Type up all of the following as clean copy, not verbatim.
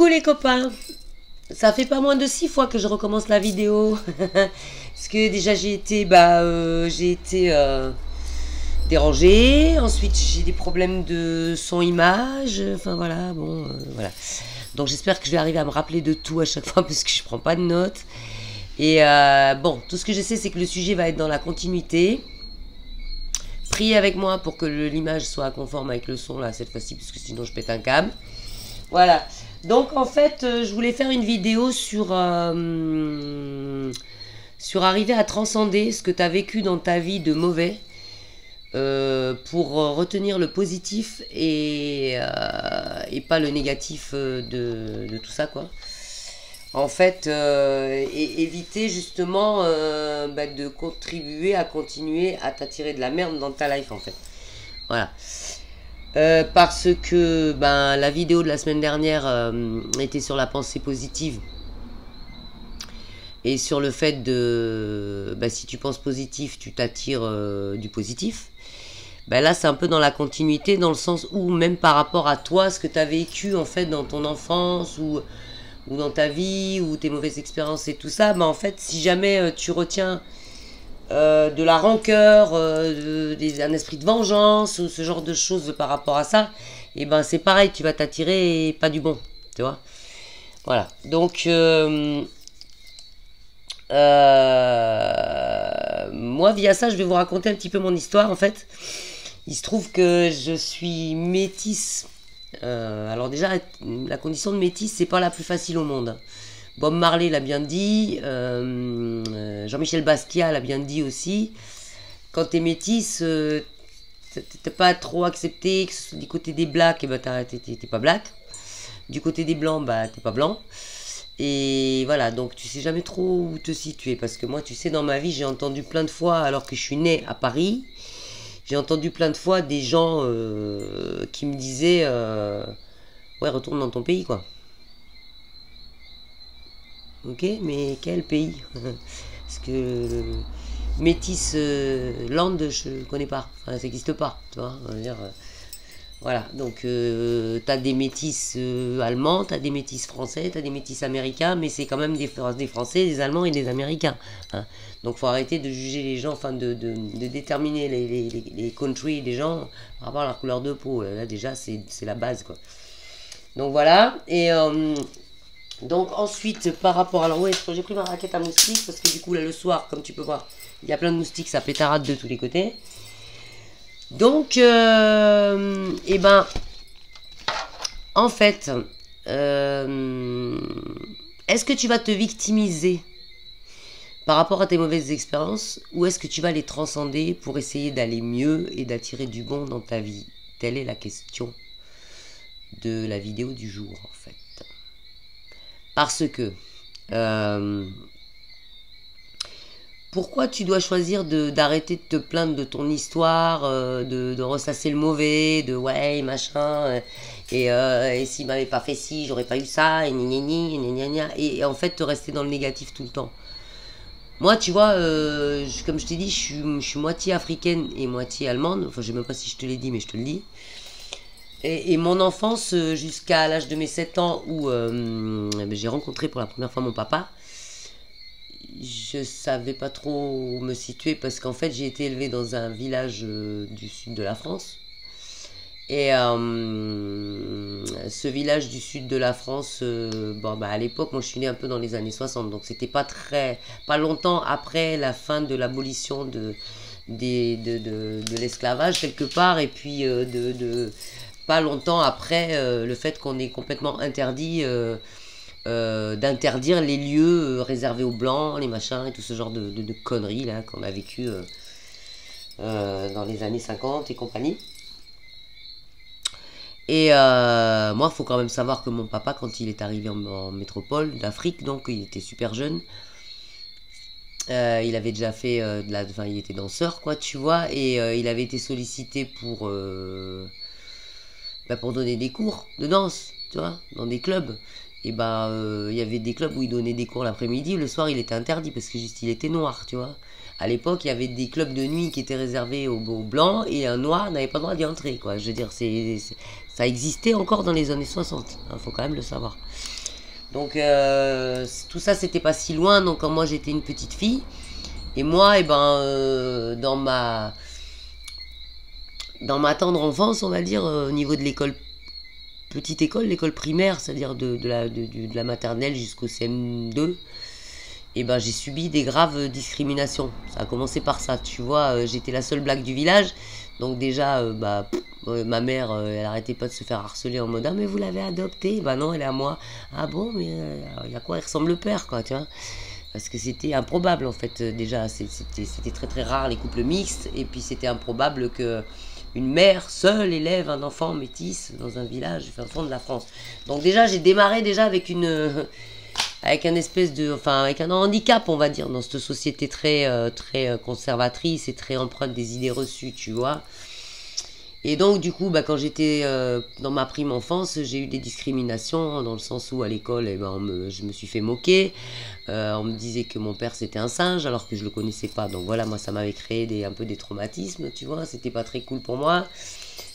les copains, ça fait pas moins de 6 fois que je recommence la vidéo. Parce que déjà j'ai été, dérangée. Ensuite j'ai des problèmes de son-image. Enfin voilà, bon, voilà. Donc j'espère que je vais arriver à me rappeler de tout à chaque fois parce que je prends pas de notes. Et bon, tout ce que je sais c'est que le sujet va être dans la continuité. Priez avec moi pour que l'image soit conforme avec le son là cette fois-ci parce que sinon je pète un câble. Voilà. Donc en fait, je voulais faire une vidéo sur arriver à transcender ce que tu as vécu dans ta vie de mauvais pour retenir le positif et pas le négatif de tout ça quoi. En fait, et éviter justement de contribuer à continuer à t'attirer de la merde dans ta life en fait. Voilà. Parce que la vidéo de la semaine dernière était sur la pensée positive et sur le fait de si tu penses positif tu t'attires du positif. Là c'est un peu dans la continuité, dans le sens où même par rapport à toi, ce que tu as vécu en fait dans ton enfance ou dans ta vie ou tes mauvaises expériences et tout ça, en fait si jamais tu retiens de la rancœur, un esprit de vengeance ou ce genre de choses par rapport à ça, et c'est pareil, tu vas t'attirer et pas du bon, tu vois. Voilà, donc moi via ça je vais vous raconter un petit peu mon histoire en fait. Il se trouve que je suis métisse. Alors déjà la condition de métisse c'est pas la plus facile au monde. Bob Marley l'a bien dit, Jean-Michel Basquiat l'a bien dit aussi. Quand t'es métisse, t'es pas trop accepté, que ce soit du côté des blacks, t'es pas black. Du côté des blancs, t'es pas blanc. Et voilà, donc tu sais jamais trop où te situer. Parce que moi, tu sais, dans ma vie, j'ai entendu plein de fois, alors que je suis née à Paris, j'ai entendu plein de fois des gens qui me disaient ouais, retourne dans ton pays, quoi. Ok, mais quel pays? Parce que métis land, je connais pas. Enfin, ça n'existe pas, tu vois. On va dire, voilà, donc t'as des métis allemands, t'as des métis français, t'as des métis américains, mais c'est quand même des Français, des Allemands et des Américains. Hein. Donc faut arrêter de juger les gens, enfin de déterminer les countries des gens par rapport à leur couleur de peau. Là déjà c'est la base, quoi. Donc voilà, et donc ensuite par rapport, alors ouais, j'ai pris ma raquette à moustiques parce que du coup là le soir, comme tu peux voir, il y a plein de moustiques, ça pétarade de tous les côtés. Donc en fait est-ce que tu vas te victimiser par rapport à tes mauvaises expériences ou est-ce que tu vas les transcender pour essayer d'aller mieux et d'attirer du bon dans ta vie? Telle est la question de la vidéo du jour en fait. Parce que pourquoi tu dois choisir d'arrêter de te plaindre de ton histoire, de ressasser le mauvais, de ouais machin, et s'il m'avait pas fait ci, j'aurais pas eu ça, et et en fait te rester dans le négatif tout le temps. Moi tu vois, comme je t'ai dit, je suis moitié africaine et moitié allemande, enfin je sais même pas si je te l'ai dit mais je te le dis. Et mon enfance jusqu'à l'âge de mes 7 ans où j'ai rencontré pour la première fois mon papa, je savais pas trop où me situer parce qu'en fait j'ai été élevée dans un village du sud de la France. Et ce village du sud de la France, à l'époque, moi je suis née un peu dans les années 60, donc c'était pas longtemps après la fin de l'abolition de l'esclavage quelque part, et puis pas longtemps après le fait qu'on ait complètement interdit d'interdire les lieux réservés aux blancs, les machins et tout ce genre de conneries là qu'on a vécu dans les années 50 et compagnie. Et moi, il faut quand même savoir que mon papa, quand il est arrivé en métropole d'Afrique, donc il était super jeune, il avait déjà fait il était danseur, quoi, tu vois, et il avait été sollicité pour donner des cours de danse, tu vois, dans des clubs. Et il y avait des clubs où il donnait des cours l'après-midi, le soir il était interdit parce que juste il était noir, tu vois. À l'époque, il y avait des clubs de nuit qui étaient réservés aux blancs et un noir n'avait pas le droit d'y entrer, quoi. Je veux dire, ça existait encore dans les années 60, hein, faut quand même le savoir. Donc tout ça, c'était pas si loin. Donc quand moi j'étais une petite fille, et moi, dans ma tendre enfance, on va dire, au niveau de l'école, petite école, l'école primaire, c'est-à-dire de la maternelle jusqu'au CM2, et ben j'ai subi des graves discriminations. Ça a commencé par ça, tu vois, j'étais la seule blague du village, donc déjà, ma mère, elle arrêtait pas de se faire harceler en mode ah mais vous l'avez adopté, bah non elle est à moi, ah bon mais il y a quoi, il ressemble le père quoi, tu vois, parce que c'était improbable en fait, déjà c'était très très rare les couples mixtes, et puis c'était improbable que une mère seule élève un enfant métis dans un village du fin fond de la France. Donc déjà j'ai démarré déjà avec une avec un espèce de, enfin avec un handicap on va dire dans cette société très conservatrice et très empreinte des idées reçues, tu vois. Et donc du coup quand j'étais dans ma prime enfance, j'ai eu des discriminations dans le sens où à l'école je me suis fait moquer. On me disait que mon père c'était un singe alors que je le connaissais pas, donc voilà, moi ça m'avait créé un peu des traumatismes, tu vois, c'était pas très cool pour moi.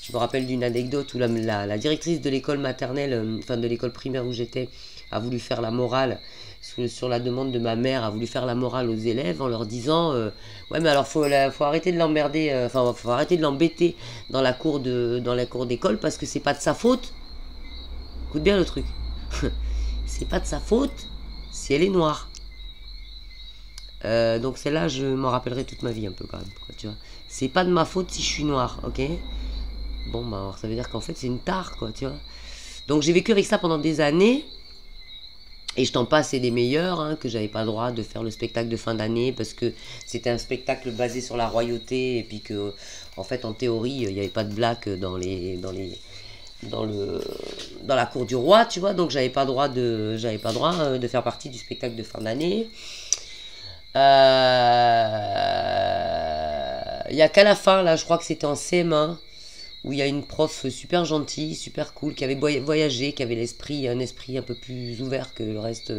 Je me rappelle d'une anecdote où la directrice de l'école maternelle, enfin de l'école primaire où j'étais, a voulu faire la morale sur la demande de ma mère, a voulu faire la morale aux élèves en leur disant ouais mais alors faut arrêter de l'emmerder, enfin faut arrêter de l'embêter dans la cour d'école parce que c'est pas de sa faute. Écoute bien le truc. C'est pas de sa faute si elle est noire. Donc celle-là je m'en rappellerai toute ma vie un peu quand même, quoi, tu vois. C'est pas de ma faute si je suis noire, ok. Bon bah alors, ça veut dire qu'en fait c'est une tare, quoi, tu vois. Donc j'ai vécu avec ça pendant des années. Et je t'en passe, c'est des meilleurs, hein, que j'avais pas le droit de faire le spectacle de fin d'année parce que c'était un spectacle basé sur la royauté et puis que, en fait, en théorie, il n'y avait pas de blague dans la cour du roi, tu vois. Donc j'avais pas droit de faire partie du spectacle de fin d'année. Il y a qu'à la fin, là, je crois que c'était en CM1, où il y a une prof super gentille, super cool, qui avait voyagé, qui avait un esprit un peu plus ouvert que le reste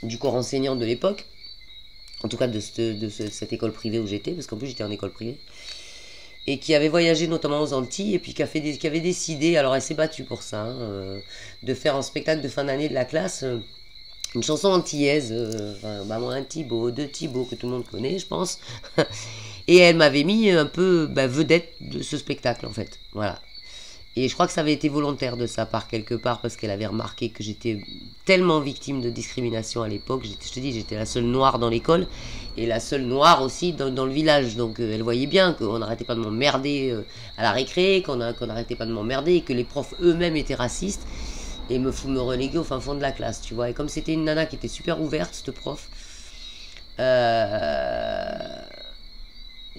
du corps enseignant de l'époque. En tout cas de cette école privée où j'étais, parce qu'en plus j'étais en école privée. Et qui avait voyagé notamment aux Antilles, et puis qui avait décidé, alors elle s'est battue pour ça, hein, de faire un spectacle de fin d'année de la classe, une chanson antillaise, moi un Thibaut, deux Thibaut, que tout le monde connaît, je pense. Et elle m'avait mis un peu vedette de ce spectacle, en fait. Voilà. Et je crois que ça avait été volontaire de sa part, quelque part, parce qu'elle avait remarqué que j'étais tellement victime de discrimination à l'époque. Je te dis, j'étais la seule noire dans l'école, et la seule noire aussi dans le village. Donc elle voyait bien qu'on n'arrêtait pas de m'emmerder à la récré, qu'on n'arrêtait pas de m'emmerder, et que les profs eux-mêmes étaient racistes, et me reléguer au fin fond de la classe, tu vois. Et comme c'était une nana qui était super ouverte, cette prof,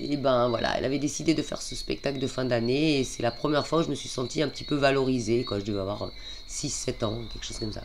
et ben voilà, elle avait décidé de faire ce spectacle de fin d'année et c'est la première fois où je me suis sentie un petit peu valorisée, quoi. Je devais avoir 6-7 ans, quelque chose comme ça.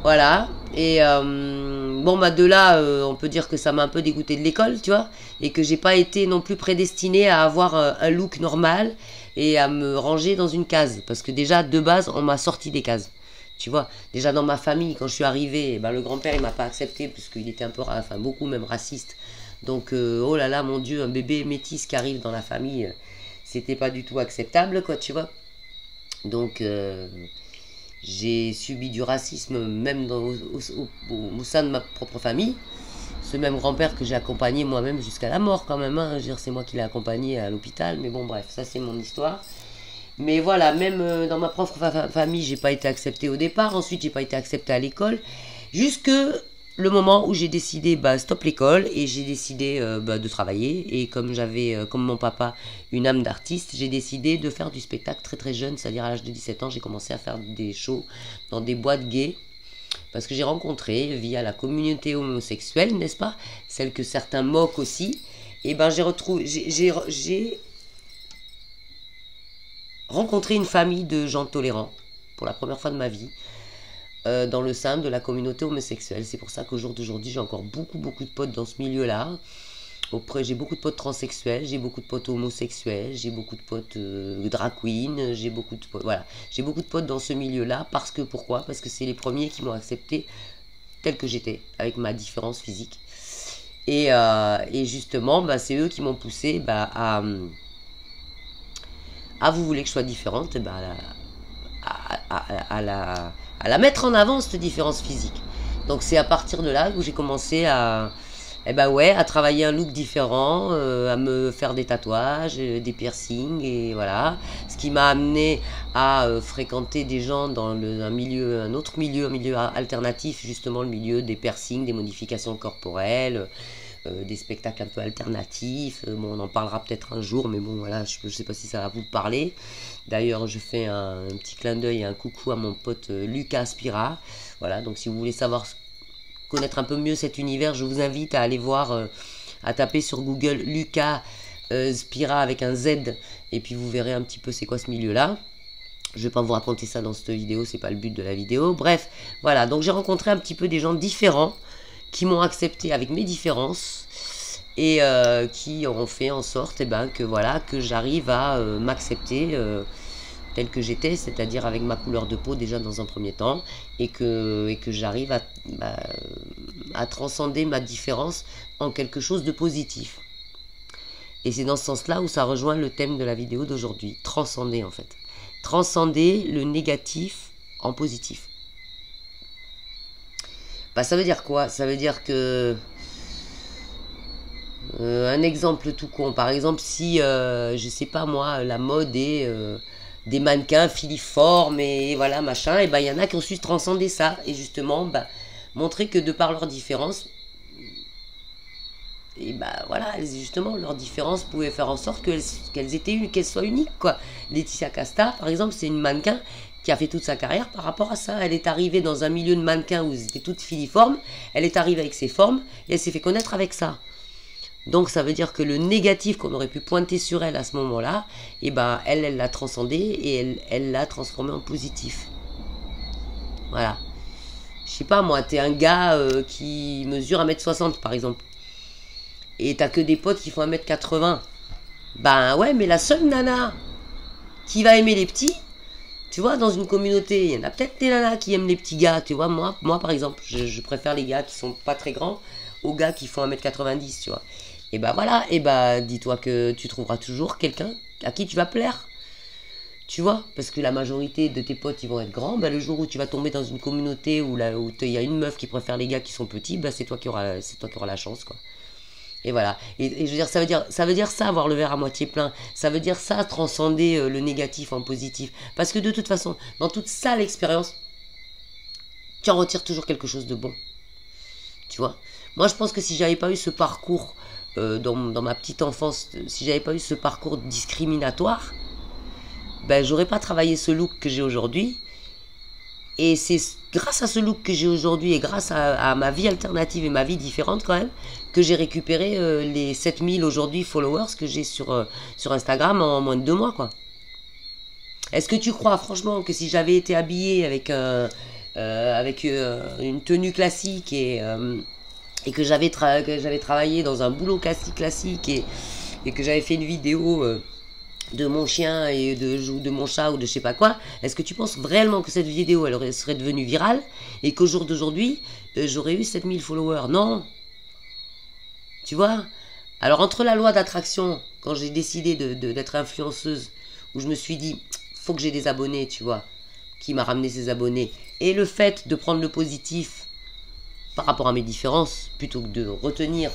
Voilà, et de là, on peut dire que ça m'a un peu dégoûté de l'école, tu vois, et que j'ai pas été non plus prédestinée à avoir un look normal et à me ranger dans une case, parce que déjà, de base, on m'a sorti des cases. Tu vois, déjà dans ma famille, quand je suis arrivée, le grand-père, il m'a pas accepté, parce qu'il était un peu, enfin, beaucoup même raciste. Donc, oh là là, mon Dieu, un bébé métis qui arrive dans la famille, c'était pas du tout acceptable, quoi, tu vois. Donc, j'ai subi du racisme même au sein de ma propre famille. Ce même grand-père que j'ai accompagné moi-même jusqu'à la mort quand même, hein. Je veux dire, c'est moi qui l'ai accompagné à l'hôpital, mais bon bref, ça c'est mon histoire. Mais voilà, même dans ma propre famille, j'ai pas été acceptée au départ, ensuite j'ai pas été acceptée à l'école, jusque le moment où j'ai décidé stop l'école et j'ai décidé de travailler. Et comme j'avais, comme mon papa, une âme d'artiste, j'ai décidé de faire du spectacle très très jeune, c'est-à-dire à l'âge de 17 ans, j'ai commencé à faire des shows dans des boîtes gays. Parce que j'ai rencontré, via la communauté homosexuelle, n'est-ce pas, celle que certains moquent aussi, et j'ai rencontré une famille de gens tolérants, pour la première fois de ma vie, dans le sein de la communauté homosexuelle. C'est pour ça qu'au jour d'aujourd'hui, j'ai encore beaucoup de potes dans ce milieu-là. J'ai beaucoup de potes transsexuels, j'ai beaucoup de potes homosexuels, j'ai beaucoup de potes drag queen, j'ai beaucoup de potes, voilà. J'ai beaucoup de potes dans ce milieu-là, pourquoi? Parce que c'est les premiers qui m'ont accepté tel que j'étais, avec ma différence physique. Et justement, c'est eux qui m'ont poussé à vous voulez que je sois différente, à la mettre en avant, cette différence physique. Donc c'est à partir de là où j'ai commencé à, eh ben ouais, à travailler un look différent, à me faire des tatouages, des piercings, et voilà. Ce qui m'a amené à fréquenter des gens dans un autre milieu, un milieu alternatif, justement le milieu des piercings, des modifications corporelles, des spectacles un peu alternatifs. Bon, on en parlera peut-être un jour, mais bon, voilà, je ne sais pas si ça va vous parler. D'ailleurs, je fais un petit clin d'œil et un coucou à mon pote Lucas Spira. Voilà, donc si vous voulez connaître un peu mieux cet univers, je vous invite à aller voir, à taper sur Google Lucas Spira avec un Z, et puis vous verrez un petit peu c'est quoi ce milieu-là. Je vais pas vous raconter ça dans cette vidéo, c'est pas le but de la vidéo. Bref, voilà, donc j'ai rencontré un petit peu des gens différents qui m'ont accepté avec mes différences et qui ont fait en sorte que voilà, que j'arrive à m'accepter tel que j'étais, c'est-à-dire avec ma couleur de peau déjà dans un premier temps, et que j'arrive à transcender ma différence en quelque chose de positif. Et c'est dans ce sens-là où ça rejoint le thème de la vidéo d'aujourd'hui, transcender en fait. Transcender le négatif en positif. Bah, ça veut dire quoi? Ça veut dire que... un exemple tout con, par exemple, si, je sais pas moi, la mode est des mannequins filiformes et voilà, machin, et ben il y en a qui ont su transcender ça, et justement, bah, montrer que de par leur différence, et bah voilà, justement, leur différence pouvait faire en sorte qu'elles soient uniques, quoi. Laetitia Casta, par exemple, c'est une mannequin qui a fait toute sa carrière par rapport à ça. Elle est arrivée dans un milieu de mannequins où elles étaient toutes filiformes, elle est arrivée avec ses formes, et elle s'est fait connaître avec ça. Donc ça veut dire que le négatif qu'on aurait pu pointer sur elle à ce moment-là, et ben elle l'a transcendé, et elle l'a transformé en positif. Voilà. Je sais pas moi, t'es un gars qui mesure 1m60 par exemple, et t'as que des potes qui font 1m80. Ben ouais, mais la seule nana qui va aimer les petits, tu vois, dans une communauté, il y en a peut-être des nanas qui aiment les petits gars, tu vois, moi par exemple, je préfère les gars qui sont pas très grands aux gars qui font 1m90, tu vois. Et bah voilà, et bah dis-toi que tu trouveras toujours quelqu'un à qui tu vas plaire. Tu vois, parce que la majorité de tes potes, ils vont être grands, bah le jour où tu vas tomber dans une communauté où il y a une meuf qui préfère les gars qui sont petits, bah c'est toi qui auras la chance, quoi. Et voilà. Et je veux dire, ça veut dire ça, avoir le verre à moitié plein. Ça veut dire ça, transcender le négatif en positif. Parce que de toute façon, dans toute sale expérience, tu en retires toujours quelque chose de bon. Tu vois. Moi, je pense que si j'avais pas eu ce parcours dans ma petite enfance, si j'avais pas eu ce parcours discriminatoire, ben j'aurais pas travaillé ce look que j'ai aujourd'hui. Et c'est grâce à ce look que j'ai aujourd'hui et grâce à ma vie alternative et ma vie différente quand même, que j'ai récupéré les 7000 aujourd'hui followers que j'ai sur Instagram en moins de 2 mois, quoi. Est-ce que tu crois franchement que si j'avais été habillée avec une tenue classique et que j'avais travaillé dans un boulot classique et que j'avais fait une vidéo de mon chien et de mon chat ou de je sais pas quoi, est-ce que tu penses réellement que cette vidéo serait devenue virale et qu'au jour d'aujourd'hui j'aurais eu 7000 followers? Non. Tu vois? Alors entre la loi d'attraction, quand j'ai décidé d'être influenceuse, où je me suis dit faut que j'ai des abonnés, tu vois, qui m'a ramené ces abonnés, et le fait de prendre le positif par rapport à mes différences, plutôt que de retenir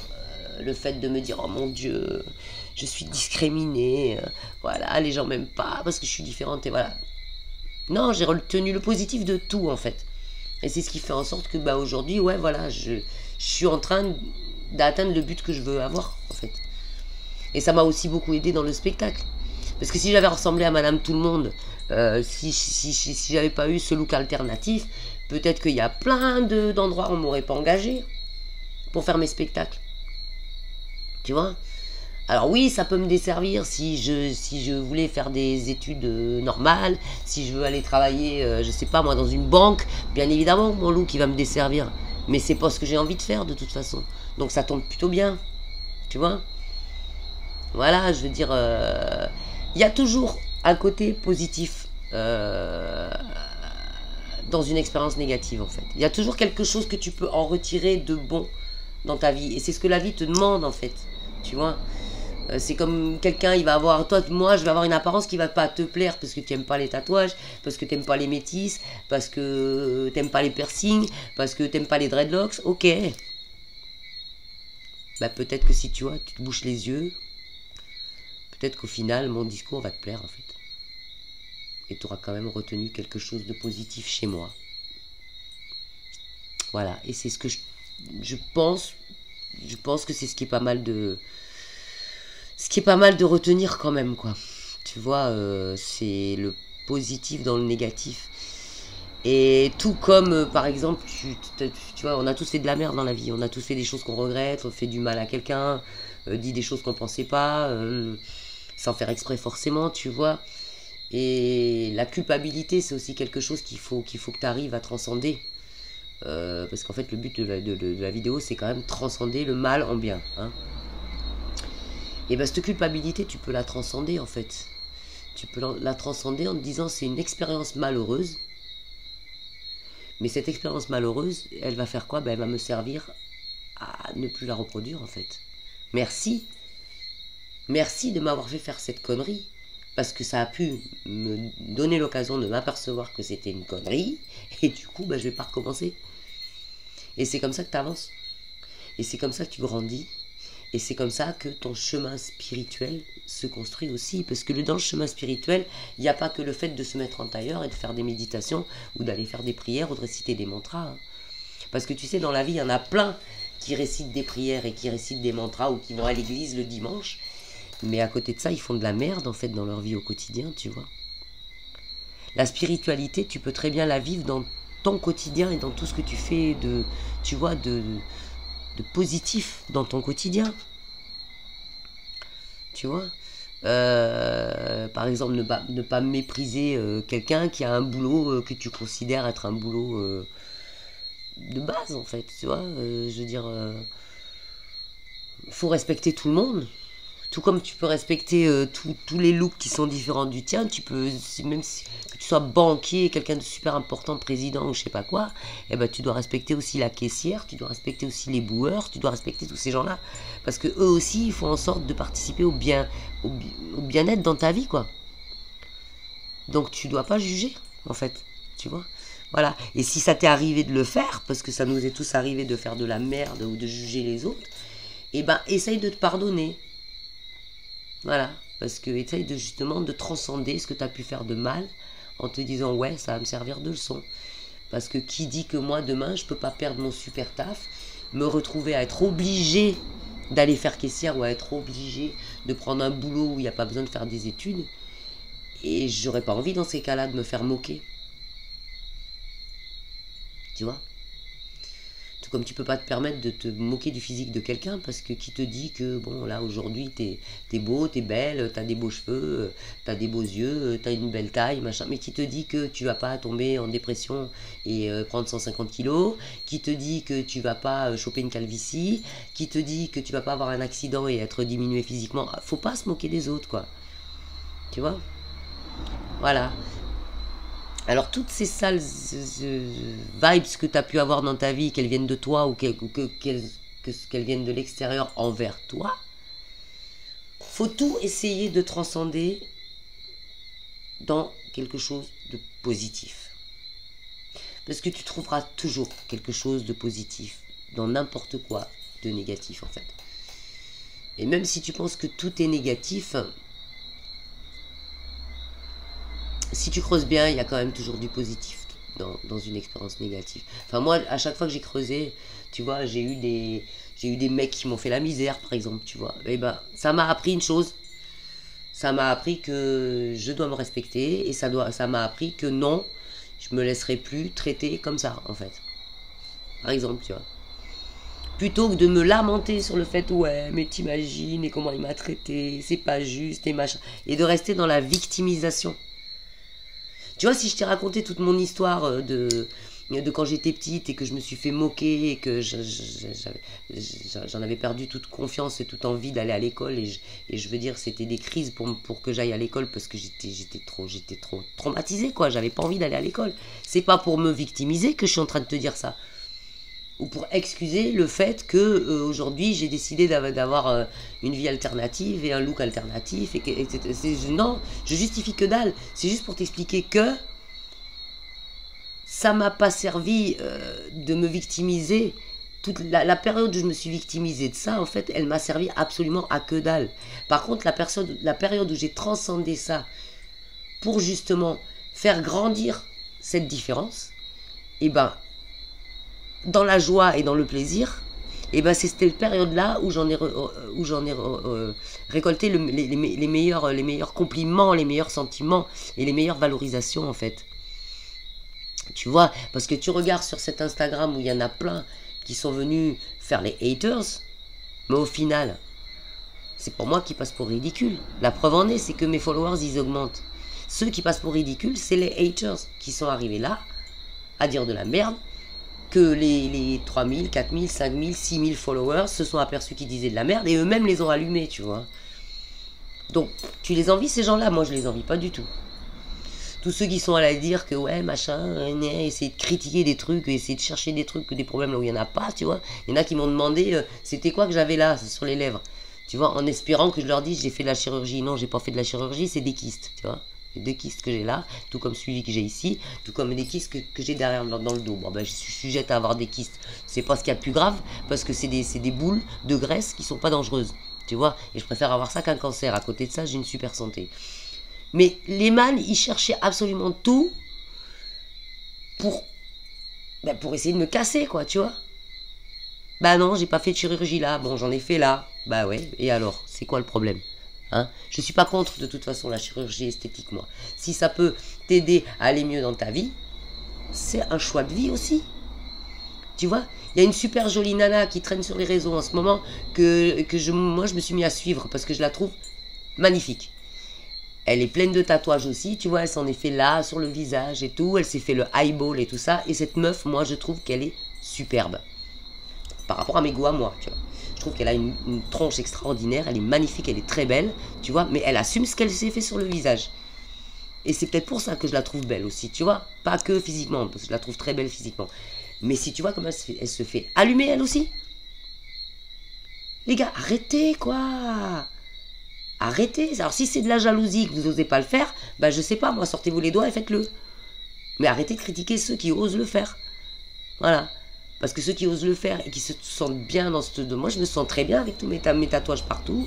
le fait de me dire oh mon Dieu, je suis discriminée, voilà, les gens m'aiment pas parce que je suis différente, et voilà. Non, j'ai retenu le positif de tout en fait. Et c'est ce qui fait en sorte que bah aujourd'hui, ouais, voilà, je suis en train d'atteindre le but que je veux avoir en fait. Et ça m'a aussi beaucoup aidé dans le spectacle. Parce que si j'avais ressemblé à Madame Tout-le-Monde, si j'avais pas eu ce look alternatif, peut-être qu'il y a plein d'endroits où on m'aurait pas engagé pour faire mes spectacles. Tu vois? Alors oui, ça peut me desservir si je voulais faire des études normales, si je veux aller travailler, je sais pas moi, dans une banque, bien évidemment, mon look il va me desservir. Mais c'est pas ce que j'ai envie de faire de toute façon. Donc ça tombe plutôt bien. Tu vois? Voilà, je veux dire, il y a toujours un côté positif dans une expérience négative en fait. Il y a toujours quelque chose que tu peux en retirer de bon dans ta vie. Et c'est ce que la vie te demande en fait. Tu vois? C'est comme quelqu'un, il va avoir, toi, moi, je vais avoir une apparence qui va pas te plaire parce que tu aimes pas les tatouages, parce que tu aimes pas les métis, parce que tu aimes pas les piercings, parce que tu aimes pas les dreadlocks. Ok. Bah peut-être que si tu vois, tu te bouches les yeux, peut-être qu'au final, mon discours va te plaire en fait. Et tu auras quand même retenu quelque chose de positif chez moi. Voilà. Et c'est ce que je pense. Je pense que c'est ce qui est pas mal de. Ce qui est pas mal de retenir quand même, quoi. Tu vois, c'est le positif dans le négatif. Et tout comme, par exemple, tu vois, on a tous fait de la merde dans la vie. On a tous fait des choses qu'on regrette, on fait du mal à quelqu'un, dit des choses qu'on pensait pas, sans faire exprès forcément, tu vois. Et la culpabilité, c'est aussi quelque chose qu'il faut que tu arrives à transcender. Parce qu'en fait, le but de la vidéo, c'est quand même transcender le mal en bien. Hein. Et bien, cette culpabilité, tu peux la transcender, en fait. Tu peux la transcender en te disant, c'est une expérience malheureuse. Mais cette expérience malheureuse, elle va faire quoi? Ben, elle va me servir à ne plus la reproduire, en fait. Merci. Merci de m'avoir fait faire cette connerie. Parce que ça a pu me donner l'occasion de m'apercevoir que c'était une connerie. Et du coup, ben, je vais pas recommencer. Et c'est comme ça que tu avances. Et c'est comme ça que tu grandis. Et c'est comme ça que ton chemin spirituel se construit aussi. Parce que dans le chemin spirituel, il n'y a pas que le fait de se mettre en tailleur et de faire des méditations ou d'aller faire des prières ou de réciter des mantras. Hein. Parce que tu sais, dans la vie, il y en a plein qui récitent des prières et qui récitent des mantras ou qui vont à l'église le dimanche. Mais à côté de ça, ils font de la merde en fait dans leur vie au quotidien, tu vois. La spiritualité, tu peux très bien la vivre dans ton quotidien et dans tout ce que tu fais de, tu vois, de positif dans ton quotidien. Tu vois, par exemple, ne pas mépriser quelqu'un qui a un boulot que tu considères être un boulot de base, en fait. Tu vois, je veux dire, faut respecter tout le monde. Tout comme tu peux respecter tous les looks qui sont différents du tien, tu peux, même si, que tu sois banquier, quelqu'un de super important, président ou je sais pas quoi, eh ben, tu dois respecter aussi la caissière, tu dois respecter aussi les boueurs, tu dois respecter tous ces gens-là. Parce que eux aussi, ils font en sorte de participer au bien-être dans ta vie, quoi. Donc tu dois pas juger, en fait, tu vois. Voilà. Et si ça t'est arrivé de le faire, parce que ça nous est tous arrivé de faire de la merde ou de juger les autres, eh ben, essaye de te pardonner. Voilà, parce que essaye de justement de transcender ce que tu as pu faire de mal en te disant ouais, ça va me servir de leçon. Parce que qui dit que moi demain je peux pas perdre mon super taf, me retrouver à être obligé d'aller faire caissière ou à être obligé de prendre un boulot où il n'y a pas besoin de faire des études, et j'aurais pas envie dans ces cas-là de me faire moquer. Tu vois? Tout comme tu peux pas te permettre de te moquer du physique de quelqu'un parce que qui te dit que bon là aujourd'hui t'es beau, t'es belle, t'as des beaux cheveux, t'as des beaux yeux, t'as une belle taille, machin, mais qui te dit que tu vas pas tomber en dépression et prendre 150 kilos, qui te dit que tu vas pas choper une calvitie, qui te dit que tu vas pas avoir un accident et être diminué physiquement. Faut pas se moquer des autres, quoi. Tu vois? Voilà. Alors toutes ces sales vibes que tu as pu avoir dans ta vie, qu'elles viennent de toi ou qu'elles viennent de l'extérieur envers toi, faut tout essayer de transcender dans quelque chose de positif. Parce que tu trouveras toujours quelque chose de positif dans n'importe quoi de négatif en fait. Et même si tu penses que tout est négatif, si tu creuses bien, il y a quand même toujours du positif dans une expérience négative. Enfin moi, à chaque fois que j'ai creusé, tu vois, j'ai eu des mecs qui m'ont fait la misère, par exemple, tu vois. Et ben, ça m'a appris une chose. Ça m'a appris que je dois me respecter et ça m'a appris que non, je me laisserai plus traiter comme ça, en fait. Par exemple, tu vois. Plutôt que de me lamenter sur le fait, ouais, mais t'imagines, et comment il m'a traité, c'est pas juste, et machin. Et de rester dans la victimisation. Tu vois, si je t'ai raconté toute mon histoire de quand j'étais petite et que je me suis fait moquer et que j'en avais perdu toute confiance et toute envie d'aller à l'école et je veux dire, c'était des crises pour que j'aille à l'école parce que j'étais trop traumatisée, quoi. J'avais pas envie d'aller à l'école. C'est pas pour me victimiser que je suis en train de te dire ça. ou pour excuser le fait que aujourd'hui j'ai décidé d'avoir une vie alternative et un look alternatif non, je justifie que dalle. C'est juste pour t'expliquer que ça m'a pas servi de me victimiser. Toute la période où je me suis victimisée de ça, en fait, elle m'a servi absolument à que dalle. Par contre, la période où j'ai transcendé ça pour justement faire grandir cette différence, et ben dans la joie et dans le plaisir, et ben c'est cette période-là où j'en ai récolté les meilleurs compliments, les meilleurs sentiments et les meilleures valorisations en fait. Tu vois, parce que tu regardes sur cet Instagram où il y en a plein qui sont venus faire les haters, mais au final, c'est pour moi qui passe pour ridicule. La preuve en est, c'est que mes followers, ils augmentent. Ceux qui passent pour ridicule, c'est les haters qui sont arrivés là à dire de la merde, que les 3000, 4000, 5000, 6000 followers se sont aperçus qu'ils disaient de la merde et eux-mêmes les ont allumés, tu vois. Donc, tu les envies ces gens-là? Moi, je les envie pas du tout. Tous ceux qui sont allés dire que ouais, machin, essayer de critiquer des trucs, essayer de chercher des trucs, des problèmes là où il n'y en a pas, tu vois. Il y en a qui m'ont demandé c'était quoi que j'avais là, sur les lèvres. Tu vois, en espérant que je leur dise j'ai fait de la chirurgie. Non, j'ai pas fait de la chirurgie, c'est des kystes, tu vois. Les 2 kystes que j'ai là, tout comme celui que j'ai ici, tout comme les kystes que j'ai derrière dans le dos. Bon, ben, je suis sujette à avoir des kystes. C'est pas ce qu'il y a de plus grave, parce que c'est des boules de graisse qui sont pas dangereuses, tu vois. Et je préfère avoir ça qu'un cancer. À côté de ça, j'ai une super santé. Mais les mâles, ils cherchaient absolument tout pour essayer de me casser, quoi, tu vois. Bah non, j'ai pas fait de chirurgie là. Bon, j'en ai fait là. Bah ouais, et alors, c'est quoi le problème? Hein? Je suis pas contre de toute façon la chirurgie esthétique, moi. Si ça peut t'aider à aller mieux dans ta vie, c'est un choix de vie aussi. Tu vois, il y a une super jolie nana qui traîne sur les réseaux en ce moment moi je me suis mis à suivre parce que je la trouve magnifique. Elle est pleine de tatouages aussi, tu vois, elle s'en est fait là, sur le visage et tout, elle s'est fait le eyeball et tout ça, et cette meuf, moi je trouve qu'elle est superbe. Par rapport à mes goûts à moi, tu vois. Je trouve qu'elle a une tronche extraordinaire, elle est magnifique, elle est très belle, tu vois, mais elle assume ce qu'elle s'est fait sur le visage. Et c'est peut-être pour ça que je la trouve belle aussi, tu vois. Pas que physiquement, parce que je la trouve très belle physiquement. Mais si tu vois comment elle se fait allumer elle aussi. Les gars, arrêtez quoi. Arrêtez. Alors si c'est de la jalousie que vous n'osez pas le faire, bah je sais pas, moi, sortez-vous les doigts et faites-le. Mais arrêtez de critiquer ceux qui osent le faire. Voilà. Parce que ceux qui osent le faire et qui se sentent bien dans ce... Moi, je me sens très bien avec tous mes tatouages partout.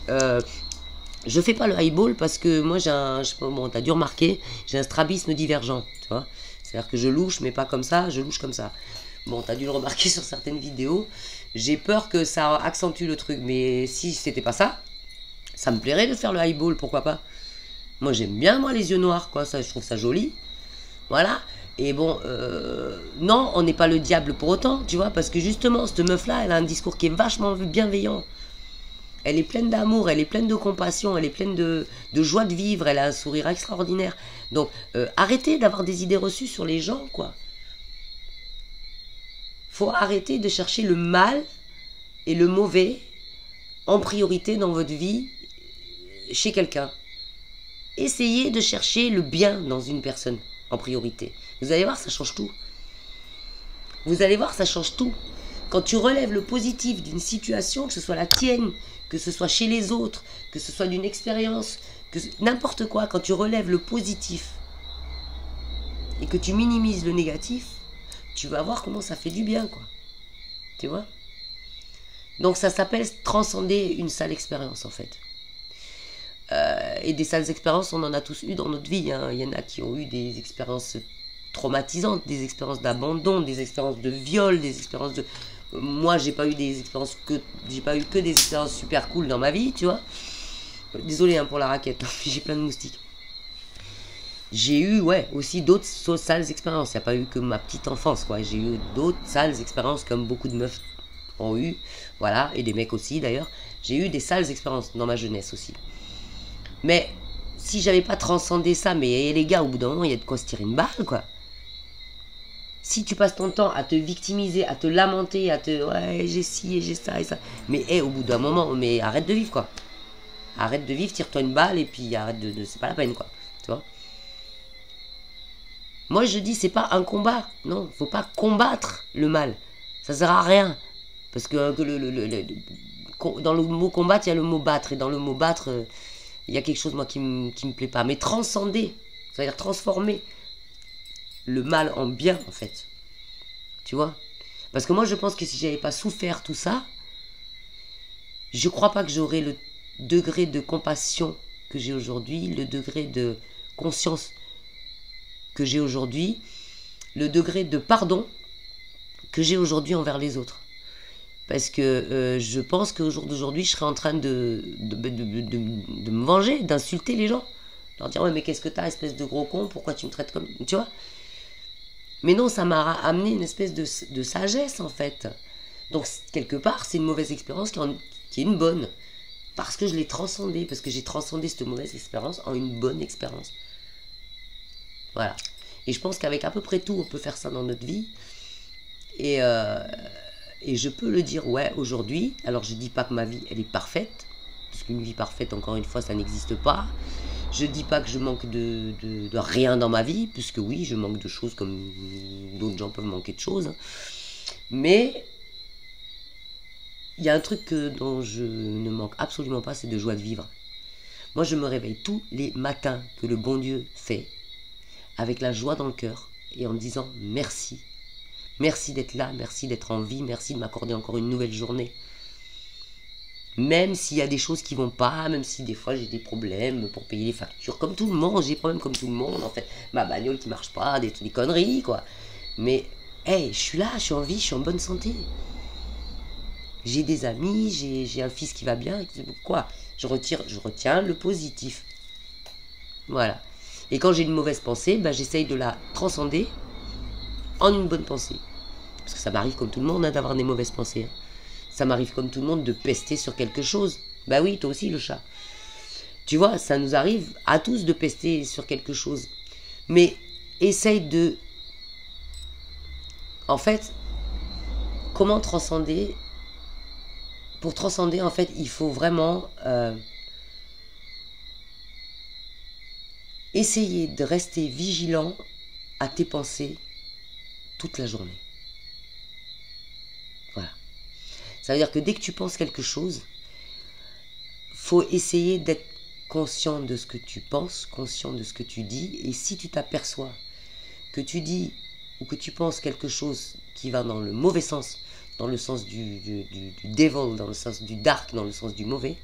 Je fais pas le eyeball parce que moi, j'ai un... Je sais pas, bon, t'as dû remarquer, j'ai un strabisme divergent, tu vois. C'est-à-dire que je louche, mais pas comme ça, je louche comme ça. Bon, t'as dû le remarquer sur certaines vidéos. J'ai peur que ça accentue le truc. Mais si c'était pas ça, ça me plairait de faire le eyeball, pourquoi pas. Moi, j'aime bien, moi, les yeux noirs, quoi. Ça, je trouve ça joli. Voilà. Et bon, non, on n'est pas le diable pour autant, tu vois, parce que justement, cette meuf-là, elle a un discours qui est vachement bienveillant. Elle est pleine d'amour, elle est pleine de compassion, elle est pleine de joie de vivre, elle a un sourire extraordinaire. Donc, arrêtez d'avoir des idées reçues sur les gens, quoi. Faut arrêter de chercher le mal et le mauvais en priorité dans votre vie chez quelqu'un. Essayez de chercher le bien dans une personne en priorité. Vous allez voir, ça change tout. Vous allez voir, ça change tout. Quand tu relèves le positif d'une situation, que ce soit la tienne, que ce soit chez les autres, que ce soit d'une expérience, n'importe quoi, quand tu relèves le positif et que tu minimises le négatif, tu vas voir comment ça fait du bien, quoi. Tu vois? Donc ça s'appelle transcender une sale expérience, en fait. Et des sales expériences, on en a tous eu dans notre vie. Hein. Il y en a qui ont eu des expériences traumatisantes, des expériences d'abandon, des expériences de viol, des expériences de... Moi, j'ai pas eu que des expériences super cool dans ma vie, tu vois. Désolé hein, pour la raquette, j'ai plein de moustiques. J'ai eu, ouais, aussi d'autres sales expériences. Il n'y a pas eu que ma petite enfance, quoi. J'ai eu d'autres sales expériences comme beaucoup de meufs ont eu, voilà, et des mecs aussi d'ailleurs. J'ai eu des sales expériences dans ma jeunesse aussi. Mais si j'avais pas transcendé ça, mais les gars, au bout d'un moment, il y a de quoi se tirer une balle, quoi. Si tu passes ton temps à te victimiser, à te lamenter, ouais, j'ai ci et j'ai ça et ça. Mais au bout d'un moment, mais arrête de vivre, quoi. Arrête de vivre, tire-toi une balle et puis arrête c'est pas la peine, quoi. Tu vois. Moi, je dis, c'est pas un combat. Non, faut pas combattre le mal. Ça sert à rien. Parce que, dans le mot combattre, il y a le mot battre. Et dans le mot battre, il y a quelque chose, moi, qui me plaît pas. Mais transcender, c'est-à-dire transformer le mal en bien, en fait. Tu vois? Parce que moi, je pense que si j'avais pas souffert tout ça, je crois pas que j'aurais le degré de compassion que j'ai aujourd'hui, le degré de conscience que j'ai aujourd'hui, le degré de pardon que j'ai aujourd'hui envers les autres. Parce que je pense qu'au jour d'aujourd'hui, je serais en train de me venger, d'insulter les gens. Leur dire, ouais, mais qu'est-ce que t'as, espèce de gros con, pourquoi tu me traites comme... Tu vois? Mais non, ça m'a amené une espèce de sagesse, en fait. Donc, quelque part, c'est une mauvaise expérience qui est une bonne. Parce que je l'ai transcendée, parce que j'ai transcendé cette mauvaise expérience en une bonne expérience. Voilà. Et je pense qu'avec à peu près tout, on peut faire ça dans notre vie. Et je peux le dire, ouais, aujourd'hui, alors je dis pas que ma vie, elle est parfaite, parce qu'une vie parfaite, encore une fois, ça n'existe pas. Je dis pas que je manque de rien dans ma vie, puisque oui, je manque de choses comme d'autres gens peuvent manquer de choses. Hein. Mais il y a un truc dont je ne manque absolument pas, c'est de joie de vivre. Moi, je me réveille tous les matins que le bon Dieu fait, avec la joie dans le cœur, et en disant merci. Merci d'être là, merci d'être en vie, merci de m'accorder encore une nouvelle journée. Même s'il y a des choses qui vont pas, même si des fois j'ai des problèmes pour payer les factures, comme tout le monde, j'ai des problèmes comme tout le monde, en fait. Ma bagnole qui marche pas, des conneries, quoi. Mais, hey, je suis là, je suis en vie, je suis en bonne santé. J'ai des amis, j'ai un fils qui va bien, quoi. Je retiens le positif. Voilà. Et quand j'ai une mauvaise pensée, ben, j'essaye de la transcender en une bonne pensée. Parce que ça m'arrive comme tout le monde hein, d'avoir des mauvaises pensées. Hein. Ça m'arrive comme tout le monde de pester sur quelque chose. Bah oui, toi aussi le chat. Tu vois, ça nous arrive à tous de pester sur quelque chose. Mais essaye de... En fait, comment transcender? Pour transcender, en fait, il faut vraiment essayer de rester vigilant à tes pensées toute la journée. Voilà. Ça veut dire que dès que tu penses quelque chose, faut essayer d'être conscient de ce que tu penses, conscient de ce que tu dis. Et si tu t'aperçois que tu dis ou que tu penses quelque chose qui va dans le mauvais sens, dans le sens du devil, dans le sens du dark, dans le sens du mauvais,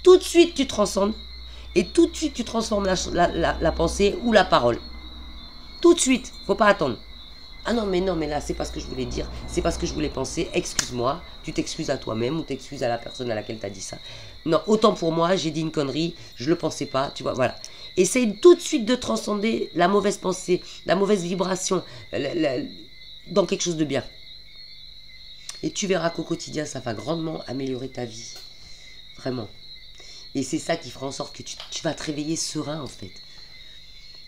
tout de suite tu transcendes et tout de suite tu transformes la pensée ou la parole. Tout de suite, faut pas attendre. Ah non, mais là, c'est pas ce que je voulais dire, c'est pas ce que je voulais penser, excuse-moi, tu t'excuses à toi-même ou t'excuses à la personne à laquelle t'as dit ça. Non, autant pour moi, j'ai dit une connerie, je le pensais pas, tu vois, voilà. Essaye tout de suite de transcender la mauvaise pensée, la mauvaise vibration, dans quelque chose de bien. Et tu verras qu'au quotidien, ça va grandement améliorer ta vie. Vraiment. Et c'est ça qui fera en sorte que tu vas te réveiller serein, en fait.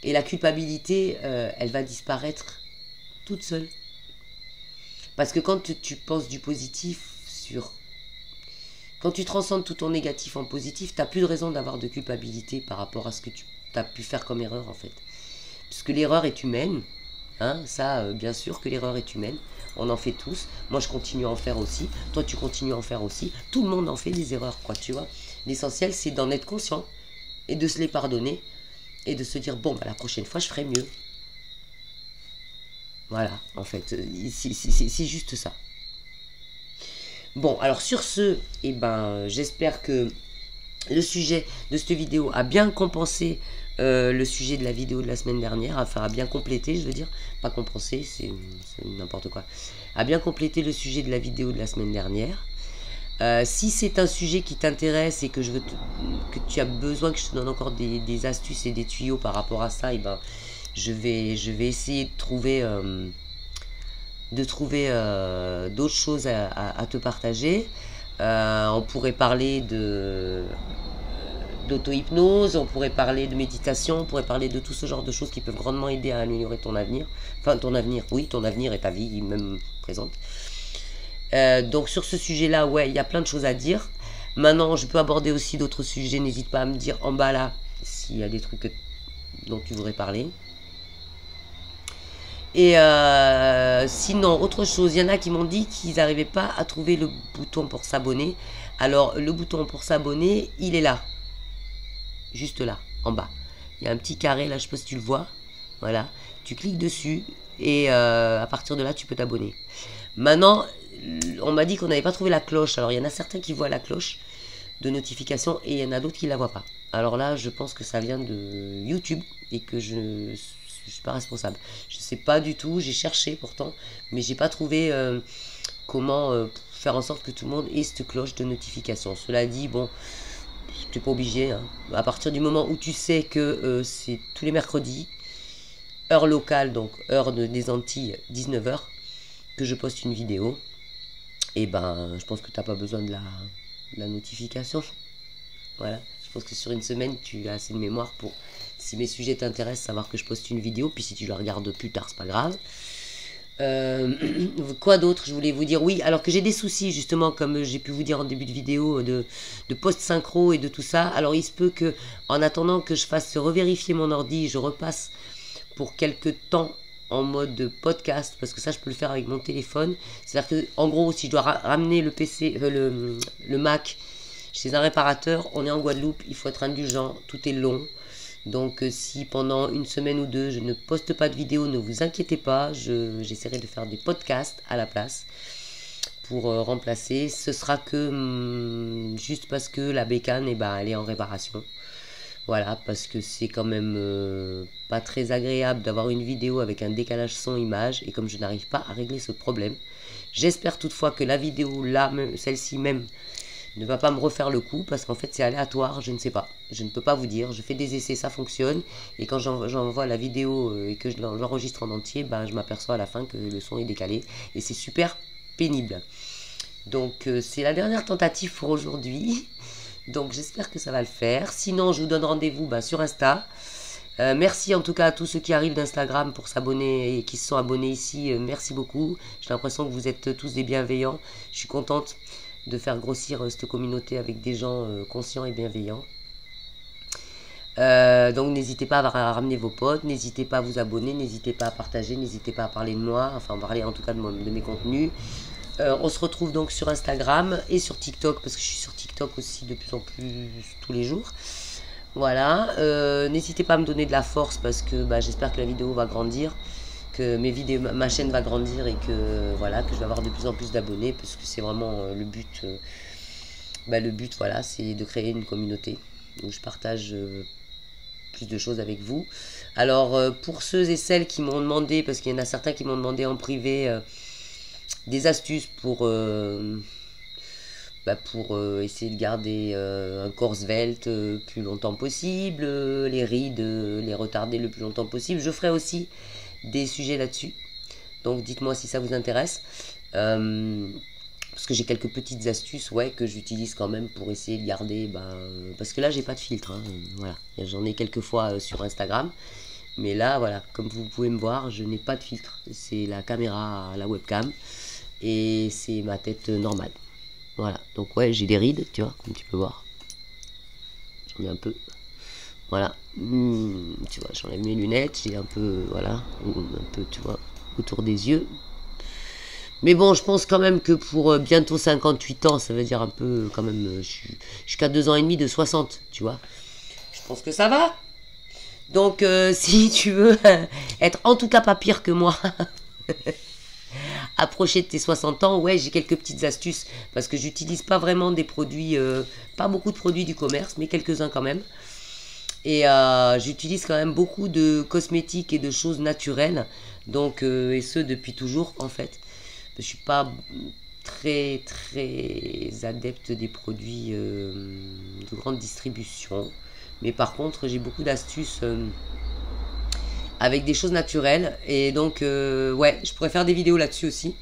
Et la culpabilité, elle va disparaître toute seule. Parce que quand tu penses du positif quand tu transcendes tout ton négatif en positif, tu n'as plus de raison d'avoir de culpabilité par rapport à ce que tu as pu faire comme erreur, en fait. Parce que l'erreur est humaine. Hein, ça, bien sûr que l'erreur est humaine. On en fait tous. Moi, je continue à en faire aussi. Toi, tu continues à en faire aussi. Tout le monde en fait des erreurs, quoi, tu vois. L'essentiel, c'est d'en être conscient et de se les pardonner et de se dire, bon, bah, la prochaine fois, je ferai mieux. Voilà, en fait, c'est juste ça. Bon, alors sur ce, eh ben, j'espère que le sujet de cette vidéo a bien compensé le sujet de la vidéo de la semaine dernière, enfin a bien complété, je veux dire, pas compenser, c'est n'importe quoi, a bien complété le sujet de la vidéo de la semaine dernière. Si c'est un sujet qui t'intéresse et que que tu as besoin que je te donne encore des astuces et des tuyaux par rapport à ça, eh ben, je vais essayer de trouver d'autres choses à te partager. On pourrait parler d'auto-hypnose, on pourrait parler de méditation, on pourrait parler de tout ce genre de choses qui peuvent grandement aider à améliorer ton avenir. Enfin, ton avenir, oui, ton avenir et ta vie, même présente. Donc sur ce sujet-là, ouais, il y a plein de choses à dire. Maintenant, je peux aborder aussi d'autres sujets. N'hésite pas à me dire en bas là s'il y a des trucs dont tu voudrais parler. Et sinon, autre chose, il y en a qui m'ont dit qu'ils n'arrivaient pas à trouver le bouton pour s'abonner. Alors, le bouton pour s'abonner, il est là. Juste là, en bas. Il y a un petit carré, là, je ne sais pas si tu le vois. Voilà. Tu cliques dessus et à partir de là, tu peux t'abonner. Maintenant, on m'a dit qu'on n'avait pas trouvé la cloche. Alors, il y en a certains qui voient la cloche de notification et il y en a d'autres qui ne la voient pas. Alors là, je pense que ça vient de YouTube et que je ne suis pas responsable. Je ne sais pas du tout, j'ai cherché pourtant, mais j'ai pas trouvé comment faire en sorte que tout le monde ait cette cloche de notification. Cela dit, bon, tu n'es pas obligé. Hein. À partir du moment où tu sais que c'est tous les mercredis, heure locale, donc heure des Antilles, 19h, que je poste une vidéo, et ben je pense que tu n'as pas besoin de la notification. Voilà, je pense que sur une semaine, tu as assez de mémoire pour, si mes sujets t'intéressent, savoir que je poste une vidéo, puis si tu la regardes plus tard, c'est pas grave. Quoi d'autre je voulais vous dire? Oui, alors que j'ai des soucis justement, comme j'ai pu vous dire en début de vidéo, de post-synchro et de tout ça. Alors il se peut que, en attendant que je fasse revérifier mon ordi, je repasse pour quelques temps en mode podcast, parce que ça je peux le faire avec mon téléphone. C'est-à-dire que en gros, si je dois ramener le PC, le Mac chez un réparateur, on est en Guadeloupe, il faut être indulgent, tout est long. Donc si pendant une semaine ou deux je ne poste pas de vidéo, ne vous inquiétez pas, j'essaierai de faire des podcasts à la place pour remplacer. Ce sera que juste parce que la bécane, elle est en réparation. Voilà, parce que c'est quand même pas très agréable d'avoir une vidéo avec un décalage son-image, et comme je n'arrive pas à régler ce problème, j'espère toutefois que la vidéo là, celle-ci même, ne va pas me refaire le coup, parce qu'en fait c'est aléatoire, je ne sais pas, je ne peux pas vous dire, je fais des essais, ça fonctionne, et quand j'envoie la vidéo et que je l'enregistre en entier, je m'aperçois à la fin que le son est décalé, et c'est super pénible. Donc c'est la dernière tentative pour aujourd'hui, donc j'espère que ça va le faire. Sinon je vous donne rendez-vous sur Insta. Merci en tout cas à tous ceux qui arrivent d'Instagram pour s'abonner et qui se sont abonnés ici, merci beaucoup. J'ai l'impression que vous êtes tous des bienveillants, je suis contente de faire grossir cette communauté avec des gens conscients et bienveillants. Donc n'hésitez pas à ramener vos potes, n'hésitez pas à vous abonner, n'hésitez pas à partager, n'hésitez pas à parler de moi, enfin parler en tout cas de mes contenus. On se retrouve donc sur Instagram et sur TikTok, parce que je suis sur TikTok aussi de plus en plus tous les jours. Voilà, n'hésitez pas à me donner de la force, parce que j'espère que la vidéo va grandir, que ma chaîne va grandir, et que voilà, que je vais avoir de plus en plus d'abonnés, parce que c'est vraiment le but. Le but, voilà, c'est de créer une communauté où je partage plus de choses avec vous. Alors pour ceux et celles qui m'ont demandé, parce qu'il y en a certains qui m'ont demandé en privé des astuces pour essayer de garder un corps svelte plus longtemps possible, les rides, les retarder le plus longtemps possible. Je ferai aussi des sujets là-dessus. Donc dites-moi si ça vous intéresse. Parce que j'ai quelques petites astuces que j'utilise quand même pour essayer de garder. Parce que là, j'ai pas de filtre. Hein, voilà. J'en ai quelques fois sur Instagram. Mais là, voilà, comme vous pouvez me voir, je n'ai pas de filtre. C'est la caméra, la webcam. Et c'est ma tête normale. Voilà, donc j'ai des rides, tu vois, comme tu peux voir. J'en ai un peu. Voilà. Tu vois, j'enlève mes lunettes, j'ai un peu, voilà, un peu, tu vois, autour des yeux. Mais bon, je pense quand même que pour bientôt 58 ans, ça veut dire un peu, quand même, jusqu'à 2 ans et demi de 60, tu vois. Je pense que ça va. Donc, si tu veux être en tout cas pas pire que moi, approcher de tes 60 ans, j'ai quelques petites astuces, parce que j'utilise pas vraiment des produits, pas beaucoup de produits du commerce, mais quelques-uns quand même. Et j'utilise quand même beaucoup de cosmétiques et de choses naturelles, donc, et ce depuis toujours en fait. Je suis pas très adepte des produits de grande distribution, mais par contre j'ai beaucoup d'astuces avec des choses naturelles, et donc je pourrais faire des vidéos là-dessus aussi,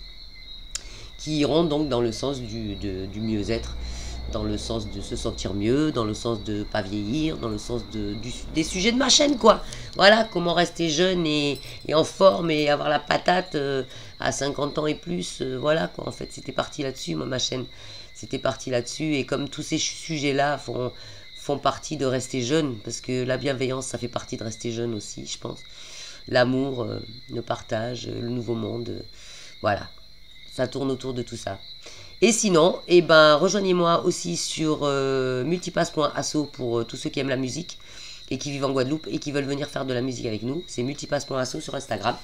qui iront donc dans le sens du mieux-être, dans le sens de se sentir mieux, dans le sens de pas vieillir, dans le sens des sujets de ma chaîne, quoi. Voilà, comment rester jeune et en forme et avoir la patate à 50 ans et plus, voilà, quoi. En fait, c'était parti là-dessus, moi, ma chaîne. C'était parti là-dessus, et comme tous ces sujets-là font partie de rester jeune, parce que la bienveillance, ça fait partie de rester jeune aussi, je pense. l'amour, le partage, le nouveau monde. Voilà, ça tourne autour de tout ça. Et sinon, eh ben, rejoignez-moi aussi sur multipass.asso pour tous ceux qui aiment la musique et qui vivent en Guadeloupe et qui veulent venir faire de la musique avec nous. C'est multipass.asso sur Instagram.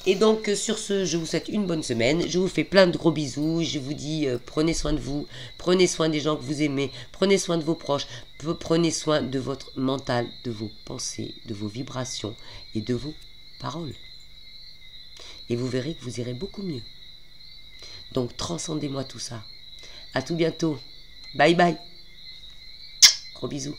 Et donc sur ce, je vous souhaite une bonne semaine. Je vous fais plein de gros bisous. Je vous dis prenez soin de vous, prenez soin des gens que vous aimez, prenez soin de vos proches, prenez soin de votre mental, de vos pensées, de vos vibrations et de vos paroles. Et vous verrez que vous irez beaucoup mieux. Donc transcendez-moi tout ça. À tout bientôt. Bye bye. Gros bisous.